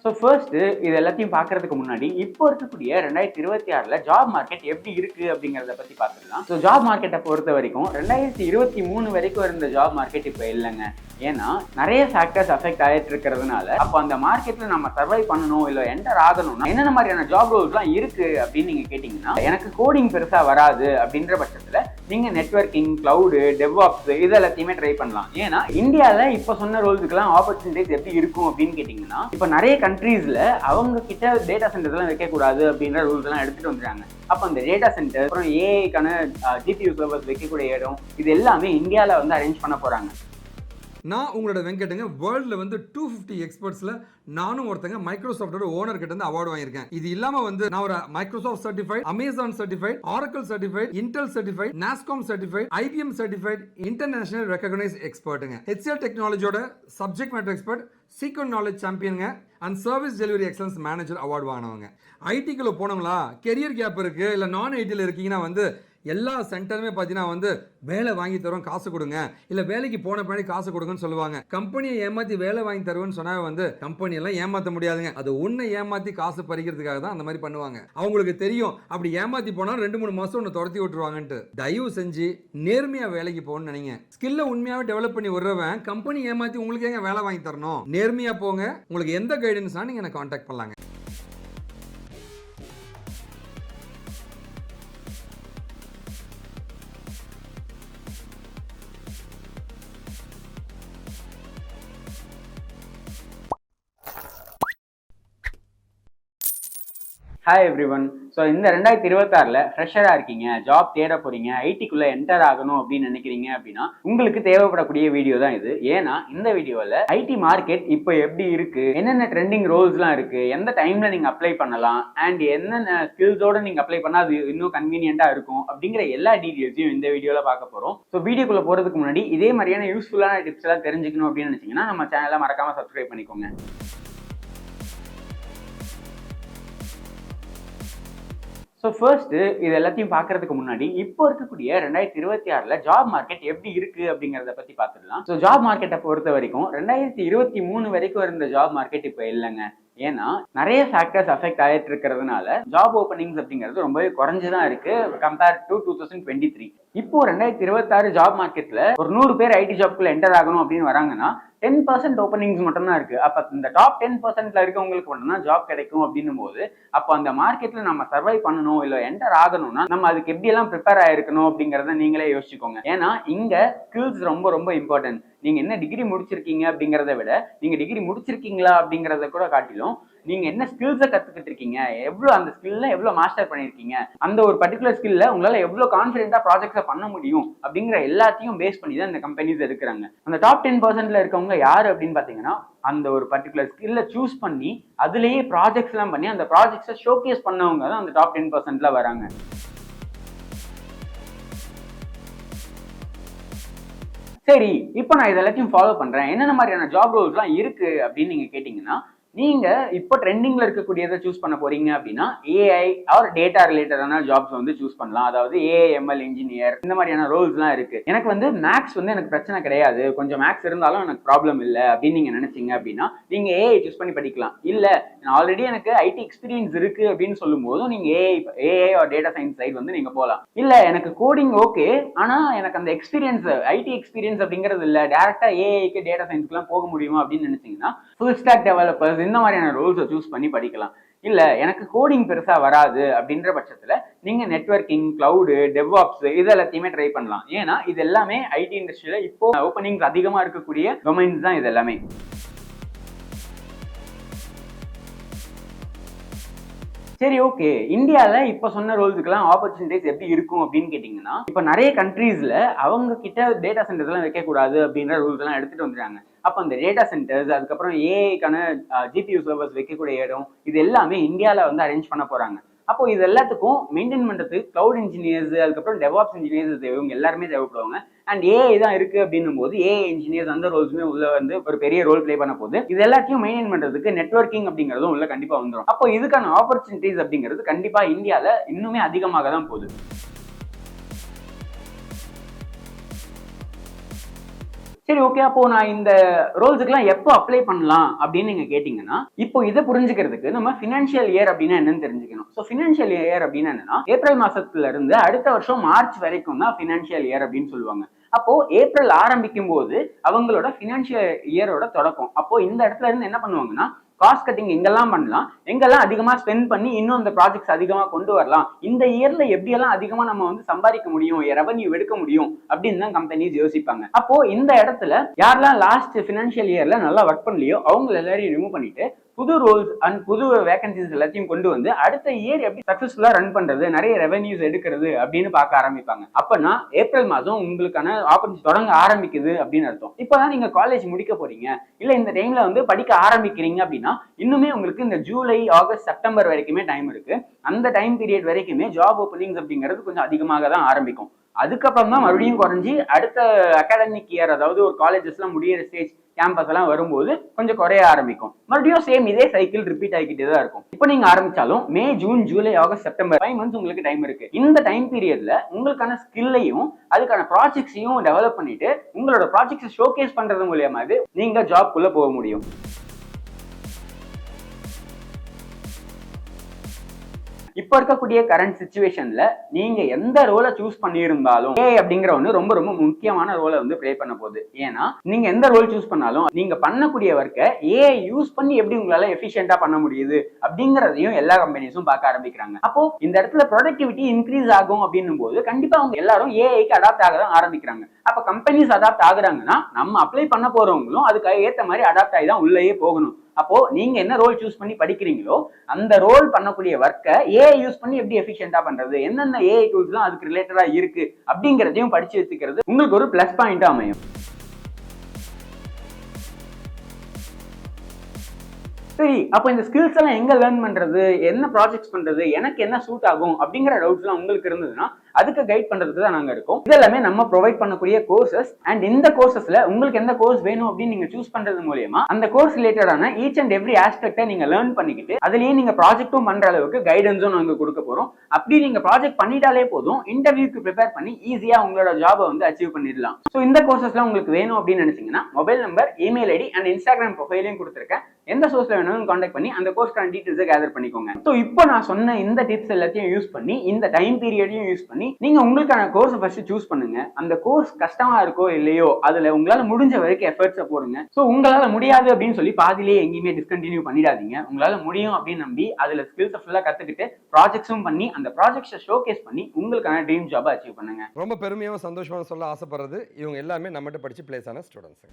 So first இது எல்லாத்தையும் பார்க்கறதுக்கு முன்னாடி இப்போ இருக்கக்கூடிய 2026ல் ஜாப் மார்க்கெட் எப்படி இருக்கு அப்படிங்கிறத பத்தி பார்த்துக்கலாம். ஸோ ஜாப் மார்க்கெட்டை பொறுத்த வரைக்கும் 2023 வரைக்கும் இருந்த ஜாப் மார்க்கெட் இப்போ இல்லைங்க. ஏன்னா நிறைய ஃபேக்டர்ஸ் அஃபெக்ட் ஆகிட்டு இருக்கிறதுனால அப்போ அந்த மார்க்கெட்ல நம்ம சர்வை பண்ணணும் இல்லை என்டர் ஆகணும்னா என்னென்ன மாதிரியான ஜாப் ரோல்ஸ்லாம் இருக்கு அப்படின்னு நீங்க கேட்டீங்கன்னா, எனக்கு கோடிங் பெருசா வராது அப்படின்ற பட்சத்துல நீங்க நெட்வொர்க்கிங், கிளவுடு, டெவ்ஆப்ஸ் இது எல்லாத்தையுமே ட்ரை பண்ணலாம். ஏன்னா இந்தியாவில் இப்போ சொன்ன ரோல்ஸுக்குலாம் ஆப்பர்ச்சுனிட்டிஸ் எப்படி இருக்கும் அப்படின்னு கேட்டீங்கன்னா, இப்போ நிறைய கண்ட்ரீஸ்ல அவங்க கிட்ட டேட்டா சென்டர்ஸ் எல்லாம் வைக்கக்கூடாது அப்படின்ற ரூல்ஸ் எல்லாம் எடுத்துட்டு வந்துட்டாங்க. அப்போ அந்த டேட்டா சென்டர் அப்புறம் ஏஐக்கான ஜிபியூ சர்வர்ஸ் வைக்கக்கூடிய இடம் இது எல்லாமே இந்தியாவில் வந்து அரேஞ்ச் பண்ண போறாங்க. நான் உங்களோட வெங்கட்டுங்க. வேர்ல்டில் வந்து 250 எக்ஸ்பர்ட்ஸில் நானும் ஒருத்தங்க மைக்ரோசாஃப்டோட ஓனர் கிட்ட இருந்து அவார்டு வாங்கியிருக்கேன். இது இல்லாம வந்து நான் ஒரு Microsoft certified, Amazon certified, Oracle certified, Intel certified, NASSCOM certified, IBM certified, international recognise எக்ஸ்பர்ட்டுங்க. ஹெச்ஆர் டெக்னாலஜியோட subject matter expert, sequent knowledge சாம்பியனுங்க and service delivery excellence manager award வாங்கினவங்க. ஐடிக்குள்ள போனவங்களா, கெரியர் கேப் இருக்கு, இல்லை நான் ஐடியில் இருக்கீங்கன்னா வந்து எல்லா சென்டருமே பார்த்தீங்கன்னா வந்து வேலை வாங்கி தருவோம், காசு கொடுங்க, இல்லை வேலைக்கு போன பின்னாடி காசு கொடுங்கன்னு சொல்லுவாங்க. கம்பெனியை ஏமாற்றி வேலை வாங்கி தருவேன்னு சொன்னா வந்து கம்பெனியெல்லாம் ஏமாற்ற முடியாதுங்க. அது உன்னை ஏமாற்றி காசு பறிக்கிறதுக்காக தான் அந்த மாதிரி பண்ணுவாங்க. அவங்களுக்கு தெரியும் அப்படி ஏமாற்றி போனால் 2-3 மாதம் ஒன்று துரத்தி விட்டுருவாங்கன்ட்டு. தயவு செஞ்சு நேர்மையாக வேலைக்கு போகணும்னு நினைங்க. ஸ்கில்லை உண்மையாகவே டெவலப் பண்ணி விடுறவன் கம்பெனி ஏமாற்றி உங்களுக்கு எங்க வேலை வாங்கி தரணும். நேர்மையாக போங்க. உங்களுக்கு எந்த கைடன்ஸ்னா நீங்கள் என்னை கான்டாக்ட் பண்ணலாங்க. Hi every one. ஸோ இந்த 2026ல் ஃப்ரெஷராக இருக்கீங்க, ஜாப் தேட போறீங்க, ஐடிக்குள்ளே என்டர் ஆகணும் அப்படின்னு நினைக்கிறீங்க அப்படின்னா உங்களுக்கு தேவைப்படக்கூடிய வீடியோ தான் இது. ஏன்னா இந்த வீடியோவில் ஐடி மார்க்கெட் இப்போ எப்படி இருக்கு, என்னென்ன ட்ரெண்டிங் ரோல்ஸ்லாம் இருக்கு, எந்த டைம்ல நீங்கள் அப்ளை பண்ணலாம் அண்ட் என்னென்ன ஸ்கில்ஸோட நீங்கள் அப்ளை பண்ணால் அது இன்னும் கன்வீனியன்ட்டாக இருக்கும் அப்படிங்கிற எல்லா டீட்டெயில்ஸையும் இந்த வீடியோவில் பார்க்க போகிறோம். ஸோ வீடியோக்குள்ளே போகிறதுக்கு முன்னாடி இதே மாதிரியான யூஸ்ஃபுல்லான டிப்ஸ் எல்லாம் தெரிஞ்சுக்கணும் அப்படின்னு நினச்சிங்கன்னா நம்ம சேனலை மறக்காமல் சப்ஸ்கிரைப் பண்ணிக்கோங்க. ஸோ ஃபர்ஸ்ட் இது எல்லாத்தையும் பார்க்கறதுக்கு முன்னாடி இப்போ இருக்கக்கூடிய 2026ல் ஜாப் மார்க்கெட் எப்படி இருக்கு அப்படிங்கிறத பத்தி பார்த்துடலாம். ஸோ ஜாப் மார்க்கெட்டை பொறுத்த வரைக்கும் 2023 வரைக்கும் இருந்த ஜாப் மார்க்கெட் இப்போ இல்லைங்க. ஏன்னா நிறைய ஃபேக்டர்ஸ் அஃபெக்ட் ஆகிட்டு இருக்கிறதுனால ஜாப் ஓப்பனிங்ஸ் அப்படிங்கிறது ரொம்பவே குறைஞ்சுதான் இருக்கு கம்பேர் டு 2023. இப்போ 2026 ஜாப் மார்க்கெட்ல ஒரு 100 பேர் ஐடி ஜாப்குள்ள என்டர் ஆகணும் அப்படின்னு வராங்கன்னா 10% ஓப்பனிங்ஸ் மட்டும் தான் இருக்கு. அப்ப இந்த டாப் 10%ல இருக்கவங்களுக்கு மட்டும்தான் ஜாப் கிடைக்கும் அப்படின்னும் போது அப்போ அந்த மார்க்கெட்ல நம்ம சர்வை பண்ணணும் இல்லை என்டர் ஆகணும்னா நம்ம அதுக்கு எப்படி எல்லாம் ப்ரிப்பேர் ஆயிருக்கணும் அப்படிங்கறத நீங்களே யோசிச்சுக்கோங்க. ஏன்னா இங்க ஸ்கில்ஸ் ரொம்ப ரொம்ப இம்பார்ட்டன்ட். நீங்க என்ன டிகிரி முடிச்சிருக்கீங்க அப்படிங்கிறத விட நீங்க டிகிரி முடிச்சிருக்கீங்களா அப்படிங்கறத கூட காட்டிலும் நீங்க என்ன ஸ்கில்ஸை கத்துக்கிட்டு இருக்கீங்க, எவ்வளவு அந்த ஸ்கில்ல எவ்வளவு மாஸ்டர் பண்ணிருக்கீங்க, அந்த ஒரு பர்டிகுலர் ஸ்கில்ல உங்களால எவ்வளவு கான்ஃபிடென்ட்டா ப்ராஜெக்ட்ஸை பண்ண முடியும் அப்படிங்கிற எல்லாத்தையும் பேஸ் பண்ணி தான் இந்த கம்பெனிஸ் எடுக்கிறாங்க. அந்த டாப் 10%ல இருக்கவங்க யாரு அப்படின்னு பாத்தீங்கன்னா அந்த ஒரு பர்டிகுலர் ஸ்கில்ல சூஸ் பண்ணி அதுலேயே ப்ராஜெக்ட்ஸ் எல்லாம் பண்ணி அந்த ப்ராஜெக்ட்ஸை ஷோகேஸ் பண்ணவங்க தான் அந்த டாப் 10%ல வராங்க. சரி, இப்போ நான் இதெல்லாத்தையும் ஃபாலோ பண்றேன், என்னென்ன மாதிரியான ஜாப் ரோல்ஸ்லாம் இருக்கு அப்படின்னு நீங்க கேட்டீங்கன்னா, நீங்க இப்போ ட்ரெண்டிங்ல இருக்கக்கூடியதை சூஸ் பண்ண போறீங்க அப்படின்னா ஏஐ ஆர் டேட்டா ரிலேட்டடான ஜாப்ஸ் வந்து சூஸ் பண்ணலாம். அதாவது ஏஎம்எல் இன்ஜினியர் இந்த மாதிரியான ரோல்ஸ்லாம் இருக்கு. எனக்கு வந்து மேக்ஸ் வந்து எனக்கு பிரச்சனை கிடையாது, கொஞ்சம் மேக்ஸ் இருந்தாலும் எனக்கு ப்ராப்ளம் இல்லை அப்படின்னு நீங்க நினைச்சீங்க அப்படின்னா நீங்க ஏஐ சூஸ் பண்ணி படிக்கலாம். இல்ல ஆல்ரெடி எனக்கு ஐடி எக்ஸ்பீரியன்ஸ் இருக்கு அப்படின்னு சொல்லும் போதும் நீங்க AI or data science side வந்து நீங்க போகலாம். இல்ல எனக்கு கோடிங் ஓகே, ஆனா எனக்கு அந்த எக்ஸ்பீரியன்ஸ் ஐடி எக்ஸ்பீரியன்ஸ் அப்படிங்கிறது இல்ல, டேரக்டா ஏஐக்கு டேட்டா சயின்ஸ்க்குலாம் போக முடியுமா அப்படின்னு நினைச்சீங்கன்னா ஃபுல் ஸ்டாக் டெவலப்பர்ஸ் இந்த மாதிரியான ரோல்ஸை சூஸ் பண்ணி படிக்கலாம். இல்ல எனக்கு கோடிங் பெருசா வராது அப்படின்ற பட்சத்துல நீங்க நெட்வொர்க்கிங், கிளவுடு, டெவ்ஆப்ஸ் இது எல்லாத்தையுமே ட்ரை பண்ணலாம். ஏன்னா இது எல்லாமே ஐடி இண்டஸ்ட்ரியில இப்போ ஓப்பனிங்ஸ் அதிகமா இருக்கக்கூடிய டொமைன்ஸ் தான் இது எல்லாமே. சரி, ஓகே, இந்தியால இப்ப சொன்ன ரோல்ஸுக்கெல்லாம் ஆப்பர்ச்சுனிட்டிஸ் எப்படி இருக்கும் அப்படின்னு கேட்டீங்கன்னா, இப்ப நிறைய கண்ட்ரீஸ்ல அவங்க கிட்ட டேட்டா சென்டர்ஸ் எல்லாம் வைக்கக்கூடாது அப்படின்ற ரூல்ஸ் எல்லாம் எடுத்துட்டு வந்துட்டாங்க. அப்ப அந்த டேட்டா சென்டர்ஸ் அதுக்கப்புறம் ஏஐக்கான ஜிபியூ சர்வர்ஸ் வைக்கக்கூடிய இடம் இது எல்லாமே இந்தியால வந்து அரேஞ்ச் பண்ண போறாங்க. அப்போ இது எல்லாத்துக்கும் மெயின்டைன் பண்றதுக்கு கிளவுட் இன்ஜினியர்ஸ் அதுக்கப்புறம் டெவாப்ஸ் இன்ஜினியர்ஸ் இவங்க எல்லாருமே தேவைப்படுவாங்க. அண்ட் ஏஐ தான் இருக்கு அப்படின்னும் போது ஏஐ இன்ஜினியர்ஸ் அந்த ரோல்ஸுமே உள்ள வந்து ஒரு பெரிய ரோல் பிளே பண்ண போது இது எல்லாத்தையும் மெயின்டைன் பண்றதுக்கு நெட்வொர்க்கிங் அப்படிங்கிறதும் உள்ள கண்டிப்பா வந்துடும். அப்போ இதுக்கான ஆப்பர்ச்சுனிட்டிஸ் அப்படிங்கிறது கண்டிப்பா இந்தியால இன்னுமே அதிகமாக தான் போகுது. சரி, ஓகே, அப்போ நான் இந்த ரோல்ஸுக்குலாம் எப்போ அப்ளை பண்ணலாம் அப்படின்னு நீங்க கேட்டீங்கன்னா, இப்போ இதை புரிஞ்சுக்கிறதுக்கு நம்ம ஃபினான்ஷியல் இயர் அப்படின்னா என்னன்னு தெரிஞ்சுக்கணும். ஸோ ஃபினான்ஷியல் இயர் அப்படின்னா என்னன்னா, ஏப்ரல் மாசத்துல இருந்து அடுத்த வருஷம் மார்ச் வரைக்கும் தான் ஃபினான்ஷியல் இயர் அப்படின்னு சொல்லுவாங்க. அப்போ ஏப்ரல் ஆரம்பிக்கும் போது அவங்களோட ஃபினான்ஷியல் இயரோட தொடக்கம். அப்போ இந்த இடத்துல இருந்து என்ன பண்ணுவாங்கன்னா, காஸ்ட் கட்டிங் எங்கெல்லாம் பண்ணலாம், எங்கெல்லாம் அதிகமா ஸ்பெண்ட் பண்ணி இன்னும் இந்த ப்ராஜெக்ட்ஸ் அதிகமா கொண்டு வரலாம், இந்த இயர்ல எப்படியெல்லாம் அதிகமா நம்ம வந்து சம்பாதிக்க முடியும், ரெவன்யூ எடுக்க முடியும் அப்படின்னு தான் கம்பெனிஸ் யோசிப்பாங்க. அப்போ இந்த இடத்துல யாரெல்லாம் லாஸ்ட் ஃபினான்ஷியல் இயர்ல நல்லா ஒர்க் பண்ணலையோ அவங்க எல்லாரையும் ரிமூவ் பண்ணிட்டு புது ரோல்ஸ் அண்ட் புது வேகன்சிஸ் எல்லாத்தையும் கொண்டு வந்து அடுத்த இயர் எப்படி சக்சஸ்ஃபுல்லா ரன் பண்றது, நிறைய ரெவன்யூஸ் எடுக்கிறது அப்படின்னு பார்க்க ஆரம்பிப்பாங்க. அப்பனா ஏப்ரல் மாதம் உங்களுக்கான ஆப்பர்ச்சுனிட்டி தொடங்க ஆரம்பிக்குது அப்படின்னு அர்த்தம். இப்பதான் நீங்க காலேஜ் முடிக்க போறீங்க, இல்ல இந்த டைம்ல வந்து படிக்க ஆரம்பிக்கிறீங்க அப்படின்னா இன்னுமே உங்களுக்கு இந்த ஜூலை, ஆகஸ்ட், செப்டம்பர் வரைக்குமே டைம் இருக்கு. அந்த டைம் பீரியட் வரைக்குமே ஜாப் ஓப்பனிங்ஸ் அப்படிங்கிறது கொஞ்சம் அதிகமாக தான் ஆரம்பிக்கும். அதுக்கப்புறம் தான் மறுபடியும் குறைஞ்சி அடுத்த அகாடமிக் இயர், அதாவது ஒரு காலேஜஸ் எல்லாம் முடியிற ஸ்டேஜ், கேம்பஸ் எல்லாம் வரும்போது கொஞ்சம் குறைய ஆரம்பிக்கும். மறுபடியும் சேம் இதே சைக்கிள் ரிப்பீட் ஆகிக்கிட்டே தான் இருக்கும். இப்போ நீங்க ஆரம்பிச்சாலும் May, June, July, August, September 5 months உங்களுக்கு டைம் இருக்கு. இந்த டைம் பீரியட்ல உங்களுக்கான ஸ்கில்லையும் அதுக்கான ப்ராஜெக்ட்ஸையும் டெவலப் பண்ணிட்டு உங்களோட ப்ராஜெக்ட்ஸ் ஷோகேஸ் பண்றது மூலியமாக நீங்க ஜாப்குள்ள போக முடியும். இப்ப இருக்கக்கூடிய கரண்ட் சிச்சுவேஷன்ல நீங்க எந்த ரோலை சூஸ் பண்ணியிருந்தாலும் ஏ அப்படிங்கிற ஒண்ணு ரொம்ப ரொம்ப முக்கியமான ரோலை வந்து பிளே பண்ண போகுது. ஏன்னா நீங்க எந்த ரோல் சூஸ் பண்ணாலும் நீங்க பண்ணக்கூடிய ஒர்க்கை ஏஐ யூஸ் பண்ணி எப்படி உங்களால எஃபிஷியன்டா பண்ண முடியுது அப்படிங்கறதையும் எல்லா கம்பெனிஸும் பார்க்க ஆரம்பிக்கிறாங்க. அப்போ இந்த இடத்துல ப்ரொடக்டிவிட்டி இன்க்ரீஸ் ஆகும் அப்படின்னும் போது கண்டிப்பா அவங்க எல்லாரும் ஏஐக்கு அடாப்ட் ஆக தான் ஆரம்பிக்கிறாங்க. அப்ப கம்பெனிஸ் அடாப்ட் ஆகுறாங்கன்னா நம்ம அப்ளை பண்ண போறவங்களும் அதுக்கு ஏத்த மாதிரி அடாப்ட் ஆகி தான் உள்ளேயே போகணும். அப்போ நீங்க என்ன ரோல் சூஸ் பண்ணி படிக்கிறீங்களோ அந்த ரோல் பண்ணக்கூடிய ஒர்க்கை ஏஐ யூஸ் பண்ணி எப்படி எஃபிஷியன்டா பண்றது, என்னென்ன ஏஐ டூல்ஸ் தான் அதுக்கு ரிலேட்டடா இருக்கு அப்படிங்கறதையும் படிச்சு வச்சுக்கிறது உங்களுக்கு ஒரு பிளஸ் பாயிண்டா அமையும். சரி, அப்போ இந்த ஸ்கில்ஸ் எல்லாம் எங்க லேர்ன் பண்றது, என்ன ப்ராஜெக்ட்ஸ் பண்றது, எனக்கு என்ன சூட் ஆகும் அப்படிங்கிற டவுட்ஸ் எல்லாம் உங்களுக்கு இருந்ததுன்னா அதுக்கு கைட் பண்றதுக்கு தான் நாங்க இருக்கோம். இதெல்லாமே நம்ம ப்ரொவைட் பண்ணக்கூடிய கோர்சஸ். அண்ட் இந்த கோர்சஸ்ல உங்களுக்கு எந்த கோர்ஸ் வேணும் அப்படின்னு நீங்க சூஸ் பண்றது மூலியமா அந்த கோர்ஸ் ரிலேட்டடான ஈச் அண்ட் எவ்ரி ஆஸ்பெக்டை நீங்க லேர்ன் பண்ணிக்கிட்டு அதுலயே நீங்க ப்ராஜெக்டும் பண்ற அளவுக்கு கைடன்ஸும் நாங்க கொடுக்க போறோம். அப்படி நீங்க ப்ராஜெக்ட் பண்ணிட்டாலே போதும், இன்டர்வியூக்கு ப்ரிப்பேர் பண்ணி ஈஸியா உங்களோட ஜாபை வந்து அச்சீவ் பண்ணிடலாம். ஸோ இந்த கோர்சஸ்லாம் உங்களுக்கு வேணும் அப்படின்னு நினைச்சீங்கன்னா mobile number, email ID and Instagram ப்ரொஃபைலையும் கொடுத்துருக்கேன். எந்த சோர்ஸ்ல வேணாலும் கான்டாக்ட் பண்ணி அந்த கோர்ஸ்க்கான டீடைல்ஸை கேதர் பண்ணிக்கோங்க. ஸோ இப்போ நான் சொன்ன இந்த டிப்ஸ் எல்லாத்தையும் யூஸ் பண்ணி இந்த டைம் பீரியடையும் யூஸ் பண்ணி நீங்க உங்களுக்கான கோர்ஸ் ஃபர்ஸ்ட் சூஸ் பண்ணுங்க. அந்த கோர்ஸ் கஷ்டமா இருக்கோ இல்லையோ அதுல உங்களால முடிஞ்ச வரைக்கும் எஃபர்ட்ஸை போடுங்க. ஸோ உங்களால முடியாது அப்படின்னு சொல்லி பாதிலேயே எங்கேயுமே டிஸ்கண்டினியூ பண்ணிடாதீங்க. உங்களால முடியும் அப்படின்னு நம்பி அதுல ஸ்கில்ஸை ஃபுல்லா கத்துக்கிட்டு ப்ராஜெக்ட்ஸும் பண்ணி அந்த ப்ராஜெக்ட்ஸை ஷோகேஸ் பண்ணி உங்களுக்கான ட்ரீம் ஜாபை அச்சீவ் பண்ணுங்க. ரொம்ப பெருமையாகவும் சந்தோஷமாக சொல்ல ஆசைப்படுறது இவங்க எல்லாமே நம்மகிட்ட படிச்சு பிளேஸ் ஆன ஸ்டூடெண்ட்ஸ்.